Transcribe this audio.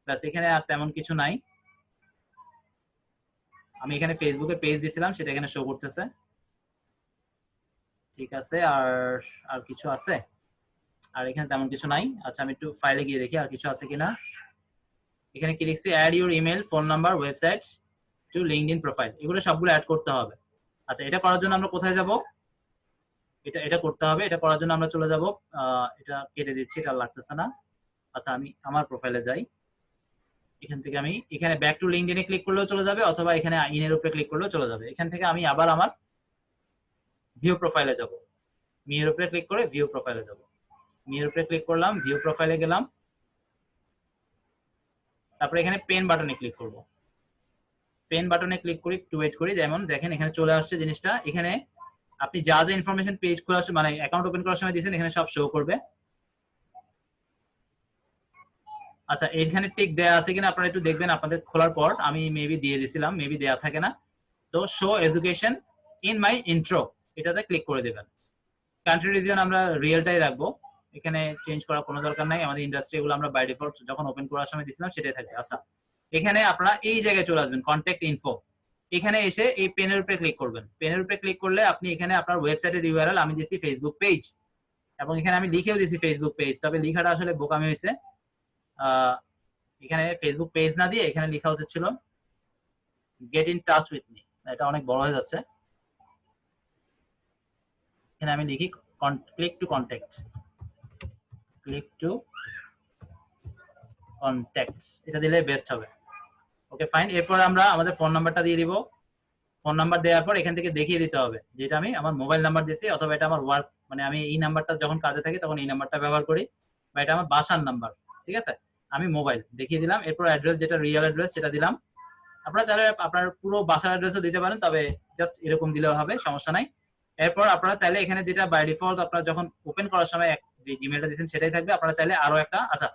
Plus এখানে আর তেমন কিছু নাই। আমি এখানে ফেসবুকে পেজ দিছিলাম, সেটা এখানে শো করতেছে। ঠিক আছে, আর আর কিছু আছে? আর এখানে তেমন কিছু নাই। আচ্ছা, আমি একটু ফাইলে গিয়ে দেখি আর কিছু আছে কিনা। এখানে কি লিখছি, add your email, phone number, website to LinkedIn profile, এগুলো সবগুলো অ্যাড করতে হবে। আচ্ছা, এটা করার জন্য আমরা কোথায় যাব? এটা করতে হবে। এটা করার জন্য আমরা চলে যাব, এটা কেটে দিচ্ছি, এটা লাগতেছে না। আচ্ছা, আমি আমার প্রোফাইলে যাই। এখান থেকে আমি এখানে ব্যাক টু লিঙ্কডইনে ক্লিক করলেও চলে যাবে, অথবা এখানে ইনের উপরে ক্লিক করলেও চলে যাবে। এখান থেকে আমি আবার আমার ভিউ প্রোফাইলে যাব। মির উপরে ক্লিক করে ভিউ প্রোফাইলে যাব। মির উপরে ক্লিক করলাম, ভিউ প্রোফাইলে গেলাম, তারপরে এখানে পেন বাটনে ক্লিক করব। পেন বাটনে ক্লিক করি, একটু ওয়েট করি। যেমন দেখেন এখানে চলে আসছে জিনিসটা। এখানে আপনি যা যা ইনফরমেশন পেজ খোলার সময়, মানে অ্যাকাউন্ট ওপেন করার সময় দিয়েছেন, এখানে সব শো করবে। আচ্ছা, এখানে টিক দেয়া আছে কিনা আপনারা একটু দেখবেন আপনাদের খোলার পর। আমি মেবি দিয়ে দিছিলাম, মেবি দেয়া থাকে না। তো show education in my intro, এটাতে ক্লিক করে দেবেন। কান্ট্রি রিজিয়ন আমরা রিয়েলটাই রাখবো, এখানে চেঞ্জ করার কোনো দরকার নাই। আমাদের ইন্ডাস্ট্রি এগুলো আমরা বাই ডিফল্ট যখন ওপেন করার সময় দিছিলাম সেটাই থাকবে। আচ্ছা, এখানে আপনারা এই জায়গায় চলে আসবেন, কন্ট্যাক্ট ইনফো। এখানে এসে এই পেনের উপরে ক্লিক করবেন। পেনের উপরে ক্লিক করলে আপনি এখানে আপনার ওয়েবসাইটের ইউআরএল, আমি দিছি ফেসবুক পেজ, এবং এখানে আমি লিখেও দিছি ফেসবুক পেজ, তবে লেখাটা আসলে বোকামি হয়েছে। এখানে ফেসবুক পেজ না দিয়ে এখানে লেখা উচিত ছিল get in touch with me, এটা অনেক বড় হয়ে যাচ্ছে। এখানে আমি লিখি click to contact, click to contacts, এটা দিলে বেস্ট হবে। ওকে, ফাইন। এরপর আমরা আমাদের ফোন নাম্বারটা দিয়ে দিব। ফোন নাম্বার দেওয়ার পর এখান থেকে দেখিয়ে দিতে হবে যেটা আমি আমার মোবাইল নাম্বার দিয়েছি, অথবা এটা আমার ওয়ার্ক, মানে আমি এই নাম্বারটা যখন কাজে থাকি তখন এই নাম্বারটা ব্যবহার করি, বা এটা আমার বাসার নাম্বার। ঠিক আছে, আমি মোবাইল দেখিয়ে দিলাম। এরপর অ্যাড্রেস, যেটা রিয়েল অ্যাড্রেস, সেটা দিলাম। আপনারা চাইলে আপনার পুরো বাসার অ্যাড্রেসও দিতে পারেন, তবে জাস্ট এরকম দিলেও হবে, সমস্যা নাই। এরপর আপনারা চাইলে এখানে যেটা বাই ডিফল্ট আপনারা যখন ওপেন করার সময় যে জিমেলটা দিচ্ছেন সেটাই থাকবে। আপনারা চাইলে আরো একটা, আচ্ছা